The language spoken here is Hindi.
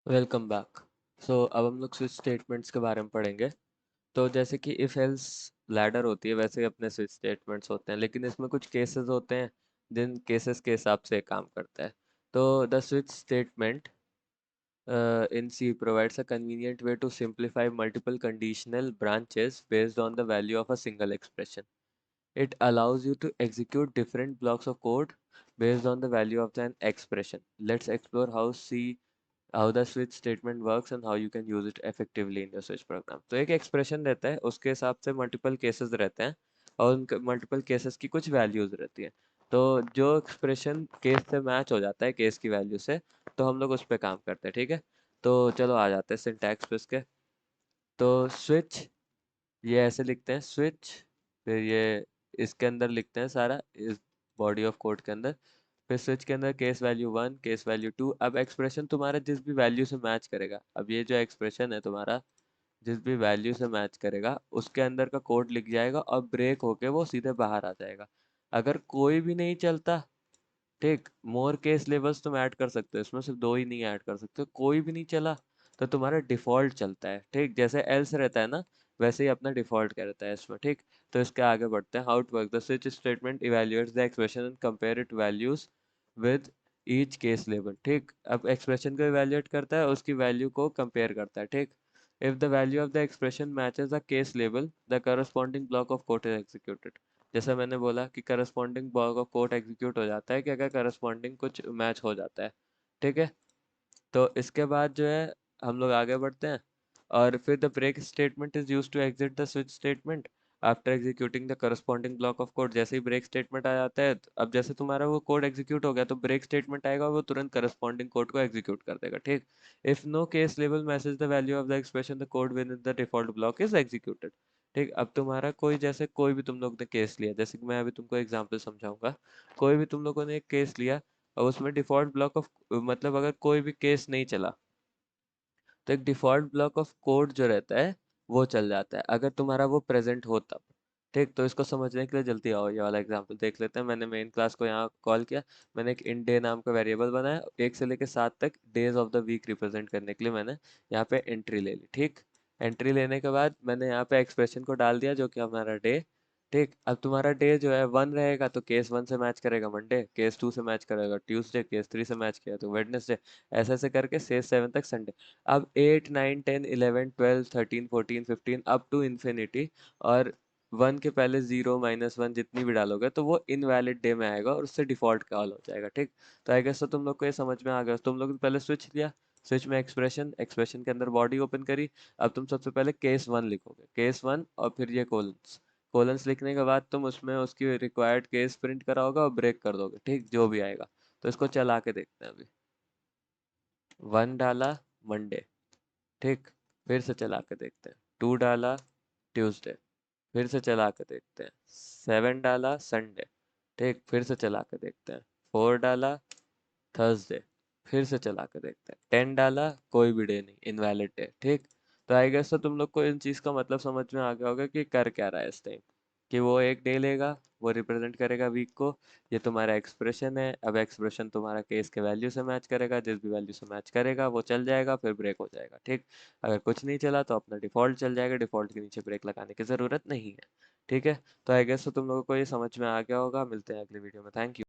Welcome back. अब हम लोग स्विच स्टेटमेंट्स के बारे में पढ़ेंगे। तो जैसे कि इफ एल्स लैडर होती है, वैसे ही अपने स्विच स्टेटमेंट्स होते हैं, लेकिन इसमें कुछ केसेस होते हैं जिन केसेस के हिसाब से काम करता है। तो the switch statement in C provides a convenient way to simplify multiple conditional branches based on the value of a single expression. It allows you to execute different blocks of code based on the value of an expression. Let's explore how the switch statement works and how you can use it effectively in your switch program. तो एक एक्सप्रेशन रहता है, उसके हिसाब से मल्टीपल केसेस रहते हैं और उन मल्टीपल केसेस की कुछ वैल्यूज रहती है। तो जो एक्सप्रेशन केस से मैच हो जाता है केस की वैल्यू से, तो हम लोग उस पर काम करते हैं। ठीक है, तो चलो आ जाते हैं सिंटैक्स पे इसके। तो स्विच, ये ऐसे लिखते हैं स्विच, फिर ये इसके अंदर लिखते हैं सारा इस बॉडी ऑफ कोड के अंदर। फिर स्विच के अंदर case value one, case value two. अब एक्सप्रेशन तुम्हारा जिस भी वैल्यू से मैच करेगा, अब ये जो एक्सप्रेशन है तुम्हारा जिस भी वैल्यू से मैच करेगा उसके अंदर का कोड लिख जाएगा और ब्रेक होके वो सीधे बाहर आ जाएगा। अगर कोई भी नहीं चलता, ठीक, मोर केस लेवल्स तुम ऐड कर सकते हो, इसमें सिर्फ दो ही नहीं ऐड कर सकते हो, कोई भी नहीं चला तो तुम्हारा डिफॉल्ट चलता है। ठीक, जैसे एल्स रहता है ना, वैसे ही अपना डिफॉल्ट क्या रहता है इसमें। ठीक, तो इसके आगे बढ़ते हैं। How it work, the switch statement evaluates the expression and compare it values with each case लेवल। ठीक, अब एक्सप्रेशन को इवैल्यूएट करता है, उसकी वैल्यू को कंपेयर करता है। ठीक, if the value of the expression matches the case level, the corresponding block of code is executed. जैसा मैंने बोला कि corresponding block of code execute हो जाता है कि अगर करस्पॉन्डिंग कुछ मैच हो जाता है। ठीक है, तो इसके बाद जो है हम लोग आगे बढ़ते हैं। और फिर the break statement is used to exit the switch statement after executing the corresponding block of code. जैसे ही ब्रेक स्टेटमेंट आ जाता है, अब जैसे तुम्हारा वो कोड एग्जीक्यूट हो गया तो ब्रेक स्टेटमेंट आएगा, वो तुरंत करस्पॉन्डिंग कोड को एग्जीक्यूट कर देगा। ठीक, इफ नो केस लेवल matches the value of the expression the code within the default block is executed. ठीक, अब तुम्हारा कोई जैसे कोई भी तुम लोग ने केस लिया, जैसे कि मैं अभी तुमको एग्जांपल समझाऊंगा। कोई भी तुम लोगों ने एक केस लिया और उसमें डिफॉल्ट ब्लॉक ऑफ, मतलब अगर कोई भी केस नहीं चला तो एक डिफॉल्ट ब्लॉक ऑफ कोड जो रहता है वो चल जाता है, अगर तुम्हारा वो प्रेजेंट हो तब। ठीक, तो इसको समझने के लिए जल्दी आओ, ये वाला एग्जांपल देख लेते हैं। मैंने मेन क्लास को यहाँ कॉल किया, मैंने एक इन डे नाम का वेरिएबल बनाया, 1 से लेकर 7 तक days of the week represent करने के लिए मैंने यहाँ पे एंट्री ले ली। ठीक, एंट्री लेने के बाद मैंने यहाँ पे एक्सप्रेशन को डाल दिया जो कि हमारा डे। ठीक, अब तुम्हारा डे जो है वन रहेगा तो केस वन से मैच करेगा मंडे, केस टू से मैच करेगा ट्यूसडे, केस थ्री से मैच किया तो वेडनेसडे, ऐसे ऐसे करके से 7 तक संडे। अब 8 9 10 11 12 13 14 15 अप टू इन्फिनिटी, और वन के पहले जीरो माइनस वन जितनी भी डालोगे तो वो इनवैलिड डे में आएगा और उससे डिफॉल्ट कॉल हो जाएगा। ठीक, तो आई गेस तो तुम लोग को ये समझ में आ गया। तुम लोग ने पहले स्विच लिया, स्विच में एक्सप्रेशन, एक्सप्रेशन के अंदर बॉडी ओपन करी। अब तुम सबसे पहले केस वन लिखोगे, केस वन, और फिर ये कोलन्स, कोलन्स लिखने के बाद तुम उसमें उसकी रिक्वायर्ड केस प्रिंट कराओगे और ब्रेक कर दोगे। ठीक, जो भी आएगा। तो इसको चला के देखते हैं अभी। वन डाला मंडे, ठीक, फिर से चला के देखते हैं। टू डाला ट्यूसडे, फिर से चला के देखते हैं। 7 डाला संडे, ठीक, फिर से चला के देखते हैं। 4 डाला थर्सडे, फिर से चला के देखते हैं। 10 डाला, कोई भी डे नहीं, इनवैलिड डे। ठीक, तो आई गेस तो तुम लोग को इन चीज़ का मतलब समझ में आ गया होगा कि कर क्या रहा है इस टाइम। कि वो एक डे लेगा, वो रिप्रेजेंट करेगा वीक को। ये तुम्हारा एक्सप्रेशन है, अब एक्सप्रेशन तुम्हारा केस के वैल्यू से मैच करेगा, जिस भी वैल्यू से मैच करेगा वो चल जाएगा, फिर ब्रेक हो जाएगा। ठीक, अगर कुछ नहीं चला तो अपना डिफॉल्ट चल जाएगा, डिफॉल्ट के नीचे ब्रेक लगाने की ज़रूरत नहीं है। ठीक है, तो आई गेस तो तुम लोगों को ये समझ में आ गया होगा। मिलते हैं अगली वीडियो में। Thank you.